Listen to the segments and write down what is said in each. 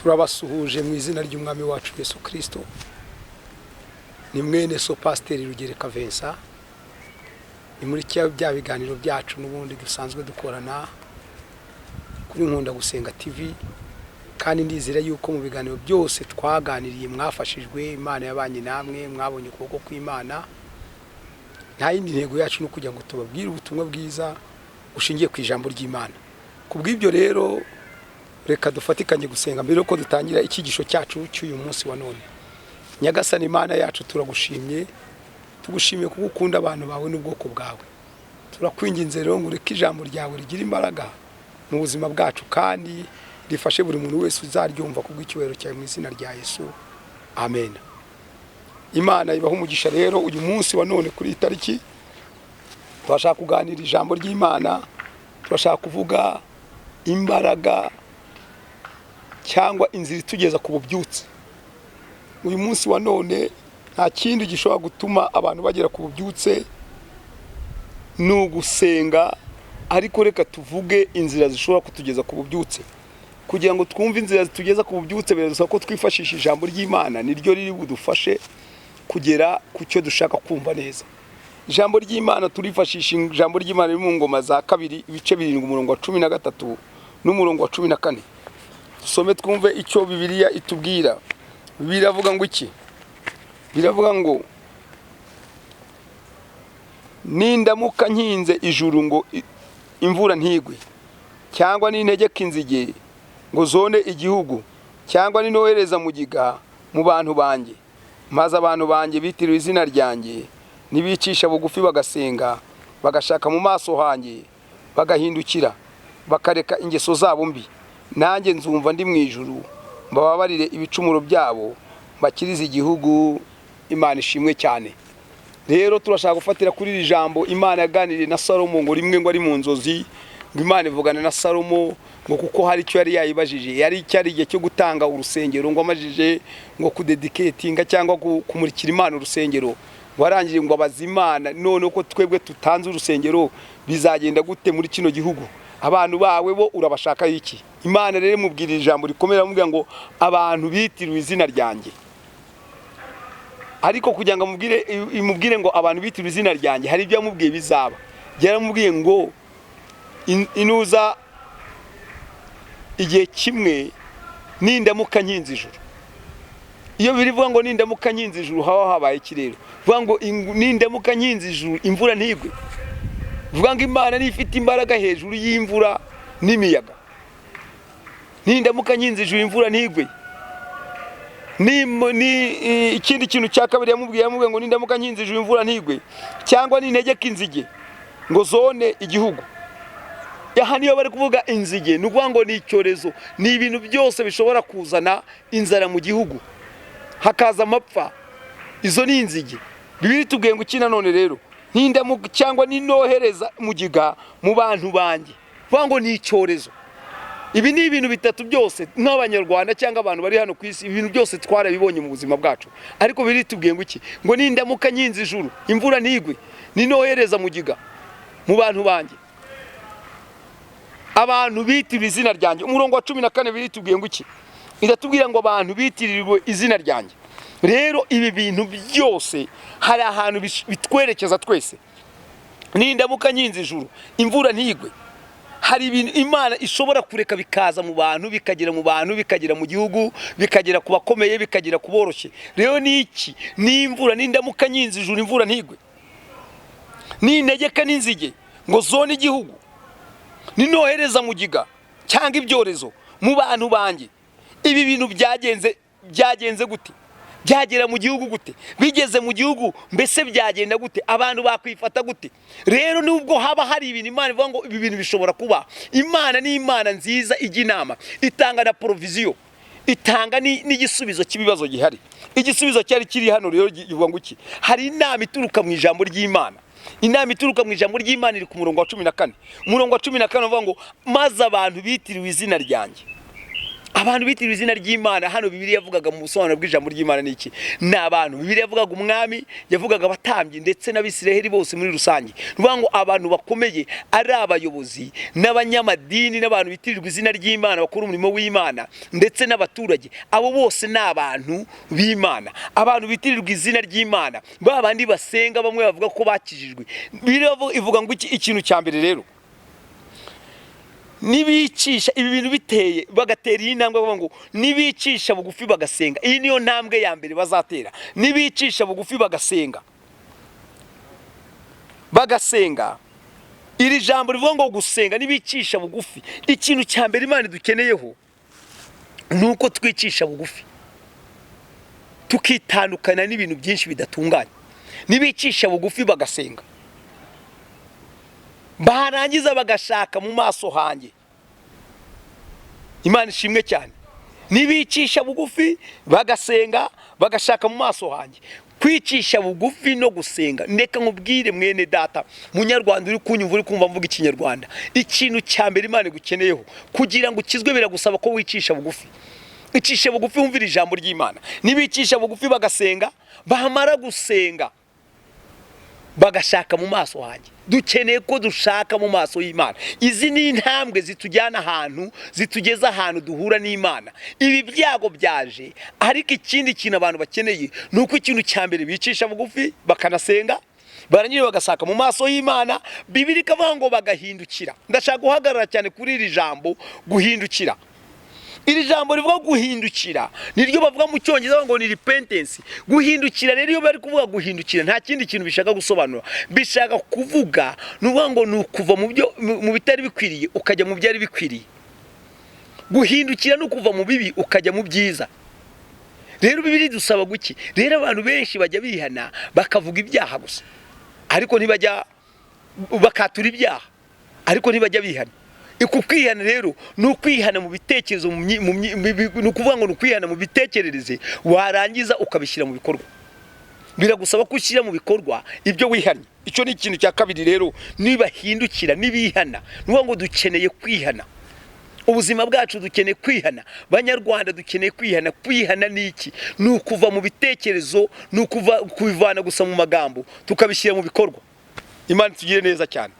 turabasuhuje mu izina ry'umwami wacu Yesu Kristo. Ni mwene so Pst.RUGEREKA Vicent. Ni muri bya biganiro byacu n'ubundi dusanzwe dukorana kuri Nkunda gusenga TV, kandi ndizera yuko mu biganiro byose twaganiriye mwafashijwe, Imana yabanye namwe, mwabonye ukuboko kw'Imana. Nta yindi ntego yacu no kugira ngo tubabwire ubutumwa bwiza ushingiye ku ijambo ry'Imana. Kubw'ibyo rero reka dufatikanye gusenga mbere yuko dutangira ikigisho cyacu cy'uyu munsi wa none. Nyagasani Imana yacu turagushimye, tugushimiye kuko ukunda abantu bawe n'ubwoko bwawe. Turakwinginze rero ngo ureke ijambo ryawe rigira imbaraga mu buzima bwacu, kandi rifashe buri muntu wese uzaryumva kubw'icyubahiro cyawe mu izina rya Yesu. Amen. Imana ibaha umugisha rero uyu munsi wa none kuri itariki. Turashaka kuganira ijambo ry'Imana, turashaka kuvuga imbaraga cyangwa inzira itugeza ku bubyutse. Uyu munsi wa none nta kindi gishobora gutuma abantu bagera ku bubyutse no gusenga, ariko reka tuvuge inzira zishobora kutugeza ku bubyutse. Kugira ngo twumve inzira zitugeza ku bubyutse, birasaba ko twifashisha ijambo ry'Imana, niryo riri budufashe kugera ku cyo dushaka kumva neza. Ijambo ry'Imana turifashisha ijambo ry'Imana riri mu Ngoma za 2 ibice 7 umurongo wa 13 n'umurongo wa 14. Dusome twumve icyo Bibiliya itubwira. Biravuga ngo iki? Biravuga ngo nindamuka nkinze ijuru ngo imvura ntigwe, cyangwa nintegeka inzige ngo zone igihugu, cyangwa ninohereza mugiga mu bantu banjye, maze abantu banjye bitiriwe izina ryanjye nibicisha bugufi bagasenga, bagashaka mu maso hanjye, bagahindukira, bakareka ingeso zabo mbi, nanjye nzumva ndi mu ijuru, mbababarire ibicumuro byabo, bakirize igihugu. Imana ishimwe cyane. Rero turashaka gufatira kuri iri jambo Imana yaganiriye na Salomo ngo rimwe ngo ari mu nzozi, ngo Imana ivugana na Salomo ngo kuko hari icyo yari yayibajije, yari cyari igihe cyo gutanga urusengero, ngo amajije ngo kudedicatinga cyangwa kumurikira Imana urusengero. Warangije ngo abaza Imana, none ko twebwe tutanze urusengero bizagenda gute muri kino gihugu? Abantu bawe bo urabashaka iki? Imana rero mubwira ijambo rikomera, mubwira ngo abantu bitiriwe izina ryanjye. Ariko kugira ngo imubwire ngo abantu bitiriwe izina ryanjye, hari ibyo yamubwiye bizaba. Yaramubwiye ngo inuza igihe kimwe nindamuka nkinze ijuru. Iyo birivuga ngo nindamuka nkinze ijuru haba habaye ikirero. Vuga ngo nindamuka nkinze ijuru imvura ntigwe. Vuga ngo Imana nifite imbaraga hejuru y'imvura n'imiyaga. Nindamuka nkinze ijuru imvura ntigwe. Ni ikindi kintu cya kabiri yamubwiye ngo nindamuka nkinze ijuru imvura ntigwe, cyangwa nintegeka inzige ngo zone igihugu. Aha niyo bari kuvuga inzige, nukuvuga ngo ni icyorezo, ni ibintu byose bishobora kuzana inzara mu gihugu, hakaza amapfa. Izo ni inzige. Bibiri tubwiye ngo iki nanone rero, nindamuka cyangwa ninohereza mugiga mu bantu banjye. Vuga ngo ni icyorezo. Ibi ni ibintu bitatu byose nk'abanyarwanda cyangwa abantu bari hano ku isi, ibintu byose twarabibonye mu buzima bwacu. Ariko biri tubwiye ngo iki? Ngo nindamuka nkinze ijuru imvura ntigwe, ninohereza mugiga mu bantu banjye, abantu bitiriwe izina ryanjye. Umurongo wa 14 biri tubwiye ngo iki? Iratubwira ngo abantu bitiriwe izina ryanjye. Rero ibi bintu byose hari ahantu bitwerekeza twese. Nindamuka nkinze ijuru imvura ntigwe, hari ibintu Imana ishobora kureka bikaza mu bantu, bikagera mu bantu, bikagera mu gihugu, bikagera ku bakomeye, bikagera ku boroshye. Rero ni iki? Ni imvura. Nindamuka nkinze ijuru imvura ntigwe, nintegeka n'inzige ngo zone igihugu, ninohereza mugiga cyangwa ibyorezo mu bantu banjye. Ibi bintu byagenze gute? Byagera mu gihugu gute? Bigeze mu gihugu mbese byagenda gute? Abantu bakwifata gute? Rero nubwo haba hari ibintu Imana ivuga ngo ibi bintu bishobora kuba, Imana ni Imana nziza ijya inama, itanga na provision, itanga n'igisubizo cy'ibibazo gihari. Igisubizo cyari kiri hano rero ivuga ngo iki? Hari inama ituruka mu ijambo ry'Imana. Inama ituruka mu ijambo ry'Imana iri ku murongo wa 14. Umurongo wa 14 uvuga ngo maze abantu bitiriwe izina ryanjye. abantu bitirirwa izina ry'Imana hano Bibiliya yavugaga mu busobanuro bw'ijambo ry'Imana niki n'abantu Bibiliya yavugaga umwami yavugaga abatambyi ndetse n'abisiraheli bose muri rusange ruvuga ngo abantu bakomeye ari abayobozi n'abanyamadini n'abantu bitirirwa izina ry'Imana bakora umurimo w'Imana ndetse n'abaturage abo bose n'abantu b'Imana abantu bitirirwa izina ry'Imana babandi basenga bamwe bavuga ko bakijijwe Bibiliya ivuga ngo ikintu cyambere rero nibicisha ibi bintu biteye bagatera intambwe bavuga ngo nibicisha bugufi bagasenga iyi niyo ntambwe ya mbere bazatera nibicisha bugufi bagasenga iri jambo rivuga ngo gusenga nibicisha bugufi ikintu cyambere Imana idukeneyeho nuko twicisha bugufi tukitandukana n'ibintu byinshi bidatunganye nibicisha bugufi bagasenga barangiza bagashaka mu maso hanjye Imana ishimwe cyane nibicisha bugufi bagasenga bagashaka mu maso hanjye kwicisha bugufi no gusenga ndeka nkubwire mwene data munyarwanda uri kunyumva uri kumva mvuga ikinyarwanda ikintu cyambere Imana igukeneyeho kugira ngo ukizwe biragusaba ko wicisha bugufi icishe bugufi wumvira ijambo ry'Imana nibicisha bugufi bagasenga bahamara gusenga bagashaka mu maso hanjye dukeneye ko dushaka mu maso y'Imana izi ni intambwe zitujyana ahantu zitugeza ahantu duhura n'Imana ibi byago byaje ariko ikindi kintu abantu bakeneye nuko ikintu cyambere bicisha bugufi bakanasenga baranyire bagasaka mu maso y'Imana Bibiliya ikavuga ngo bagahindukira ndashaka guhagarara cyane kuri iri jambo guhindukira iri jambo rivuga guhindukira niryo bavuga mu cyongereza ngo ni repentance guhindukira rero iyo bari kuvuga guhindukira nta kindi kintu bishaka gusobanura bishaka kuvuga nuvuga ngo nukuva mu bitari bikwiriye ukajya mu byari bikwiriye guhindukira no kuva mu bibi ukajya mu byiza rero Bibiliya dusaba guki rero abantu benshi bajya bihana bakavuga ibyaha gusa ariko ntibajya bakatura ibyaha ariko ntibajya bihana Iku kwihana rero nukwihana mu bitekerezo nukuvuga ngo nukwihana mu bitekerereze warangiza ukabishyira mu bikorwa biragusaba ko ushyira mu bikorwa ibyo wihanye icyo ni ikintu cya kabiri rero nibahindukira nibihana nuvuga ngo dukeneye kwihana ubuzima bwacu dukeneye kwihana banyarwanda dukeneye kwihana niki nukuva mu bitekerezo nukuva kubivana gusa mu magambo tukabishyira mu bikorwa Imana tugire neza cyane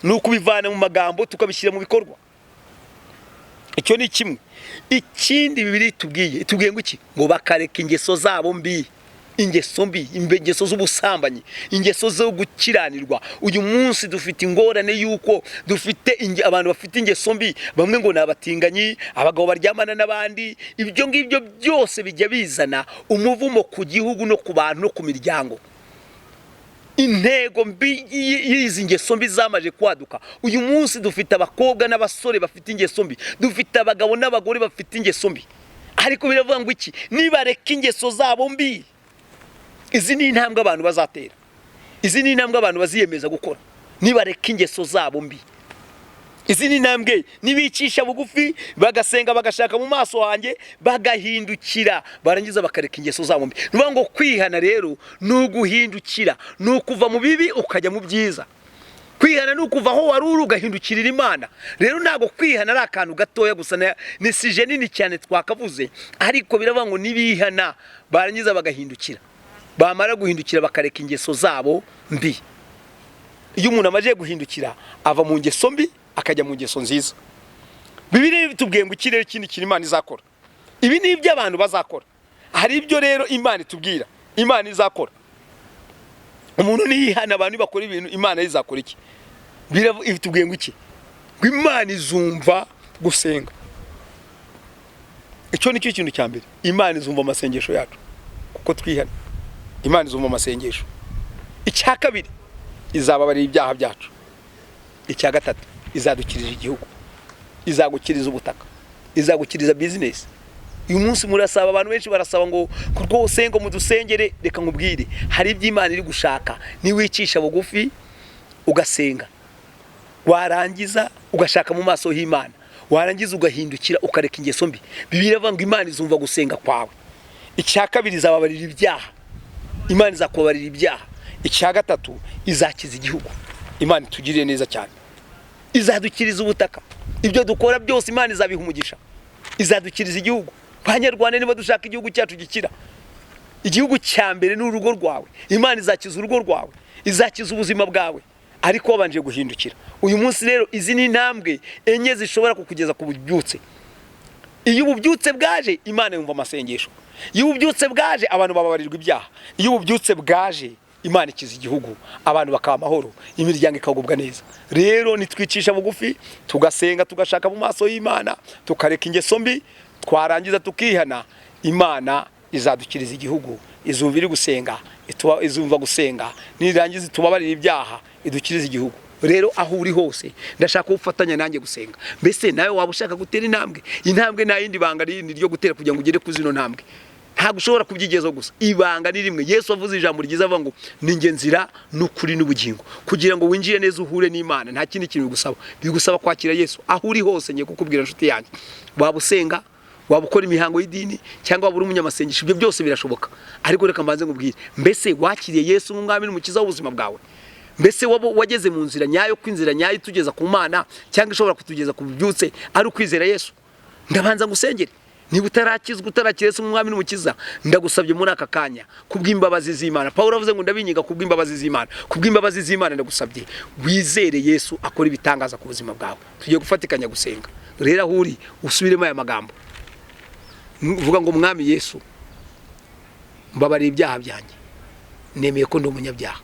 nuko bivana mu magambo tukabishyira mu bikorwa icyo ni kimwe ikindi Bibiliya tubwiye ngo iki ngo bakareka ingeso zabo mbi ingeso z'ubusambanyi ingeso zo gukiranirwa uyu munsi dufite ingorane yuko dufite abantu bafite ingeso mbi bamwe ngo nabatinganyi abagabo baryamana n'abandi ibyo ngibyo byose bijya bizana umuvumo ku gihugu no ku bantu no ku miryango intego mbi y'izi ngeso mbi zamaje kwaduka uyu munsi dufite abakobwa n'abasore bafite ingeso mbi dufite abagabo n'abagore bafite ingeso mbi ariko biravuga ngo iki nibareka ingeso zabo mbi izi ni intambwe abantu bazatera izi ni intambwe abantu baziyemeza gukora nibareka ingeso zabo mbi izi ni intambwe nibicisha bugufi bagasenga bagashaka mu maso hanjye bagahindukira barangiza bakareka ingeso zabo mbi nuvuga ngo kwihana rero nuguhindukira nukuva mu bibi ukajya mu byiza kwihana nukuva aho wari uri ugahindukirira Imana rero ntago kwihana ari akantu gatoya gusa ni sije nini cyane twakavuze ariko biravuga ngo nibihana barangiza bagahindukira bamara guhindukira bakareka ingeso zabo mbi iyo umuntu amaje guhindukira ava mu ngeso mbi akajya mu ngeso nziza Bibiliya bitubwiye ngo ikirere kindi kintu Imana izakora ibi ni ibyo abantu bazakora hari ibyo rero Imana itubwira Imana izakora umuntu niyihana abantu bakora ibintu Imana izakora iki bitubwiye ngo iki ngo Imana izumva gusenga icyo ni cyo kintu cya mbere Imana izumva amasengesho yacu kuko twihana Imana izumva amasengesho icya kabiri izababarira ibyaha byacu icya gatatu izadukiriza igihugu izagukiriza ubutaka izagukiriza business uyu munsi murasaba abantu benshi barasaba ngo rwose ngo mudusengere reka nkubwire hari ibyo Imana iri gushaka niwicisha bugufi ugasenga warangiza ugashaka mu maso y'Imana warangiza ugahindukira ukareka ingeso mbi Bibiliya ivuga ngo Imana izumva gusenga kwawe icya kabiri izababarira ibyaha Imana izakubabarira ibyaha icya gatatu izakiza igihugu Imana itugirire neza cyane izadukiriza ubutaka ibyo dukora byose Imana izabiha umugisha izadukiriza igihugu. Banyarwanda niba dushaka igihugu cyacu gikira, igihugu cyambere ni urugo rwawe. Imana izakiza urugo rwawe, izakiza ubuzima bwawe, ariko wabanje guhindukira. Uyu munsi rero izi ni intambwe enye zishobora kukugeza ku bubyutse. Iyo ububyutse bwaje, Imana yumva amasengesho. Iyo ububyutse bwaje, abantu bababarirwa ibyaha. Iyo ububyutse bwaje, Imana ikiza igihugu, abantu bakaba amahoro, imiryango ikagubwa neza. Rero nitwicisha bugufi, tugasenga, tugashaka mu maso y'Imana, tukareka ingeso mbi, twarangiza tukihana, Imana izadukiriza igihugu. Izumva iri gusenga, izumva gusenga, nirangiza tubabarira ibyaha, idukiriza igihugu. Rero aho uri hose ndashaka ufatanya nanjye gusenga. Mbese nawe waba ushaka gutera intambwe nta yindi banga ryo gutera kugira ngo ugere ku zino ntambwe. Ntabwo ushobora kubyigezaho gusa, ibanga ni rimwe. Yesu avuze ijambo ryiza avuga ngo ni njye nzira n'ukuri n'ubugingo. Kugira ngo winjire neza uhure n'Imana, nta kindi kintu bigusaba kwakira Yesu. Aho uri hose ngiye kukubwira inshuti yanjye, waba usenga, waba ukora imihango y'idini, cyangwa waba uri umunyamasengesho, ibyo byose birashoboka. Ariko reka mbanze nkubwire, mbese wakiriye Yesu nk'umwami n'umukiza w'ubuzima bwawe? Mbese wageze mu nzira nyayo, kwinzira nyayo itugeza ku Mana, cyangwa ishobora kutugeza ku bubyutse ari ukwizera Yesu? Ndabanza ngusengere. Niba utarakizwa, utarakira Yesu nk'umwami n'umukiza, ndagusabye muri aka kanya kubw'imbabazi z'Imana. Paulo avuze ngo ndabinyiga kubw'imbabazi z'Imana. Kubw'imbabazi z'Imana ndagusabye wizere Yesu akora ibitangaza ku buzima bwawe. Tugiye gufatikanya gusenga. Rero aho uri usubiremo aya magambo. Vuga ngo mwami Yesu, mbabarira ibyaha byanjye. Nemeye ko ndi umunyabyaha.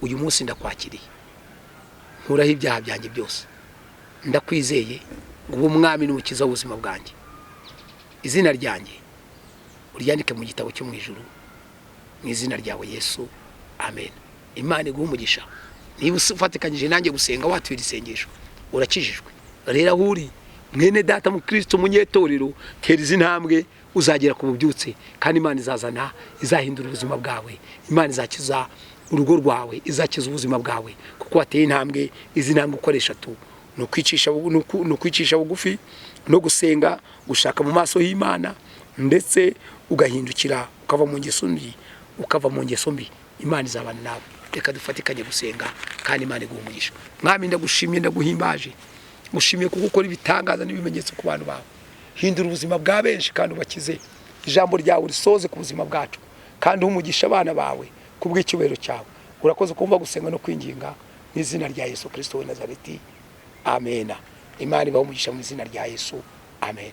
Uyu munsi ndakwakiriye. Nkuraho ibyaha byanjye byose. Ndakwizeye ngo ube umwami n'umukiza w'ubuzima bwanjye. Izina ryanjye uryandike mu gitabo cyo mu ijuru, mu izina ryawe Yesu, amen. Imana iguhe umugisha. Niba ufatikanyije nanjye gusenga watwira isengesho, urakijijwe. Rero aho uri mwene data mu Kristo munyetorero, tera izi ntambwe uzagera ku bubyutse, kandi Imana izahindura ubuzima bwawe. Imana izakiza urugo rwawe, izakiza ubuzima bwawe, kuko wateye intambwe. Izi ntambwe ukoresha tu no kwicisha bugufi, no gusenga, gushaka mu maso y'Imana, ndetse ugahindukira ukava mu ngeso mbi. Imana izabana nawe. Reka dufatikanye gusenga, kandi Imana iguhe umugisha. Mwami ndagushimye, ndaguhimbaje, ngushimiye kuko ukora ibitangaza n'ibimenyetso ku bantu bawe. Hindura ubuzima bwa benshi kandi ubakize. Ijambo ryawe risoze ku buzima bwacu, kandi umugisha abana bawe kubw'icyubahiro cyawe. Urakoze kumva gusenga no kwinginga mu izina rya Yesu Kristo w'i Nazareti, amen. Imana ibahe umugisha mu izina rya Yesu, amen.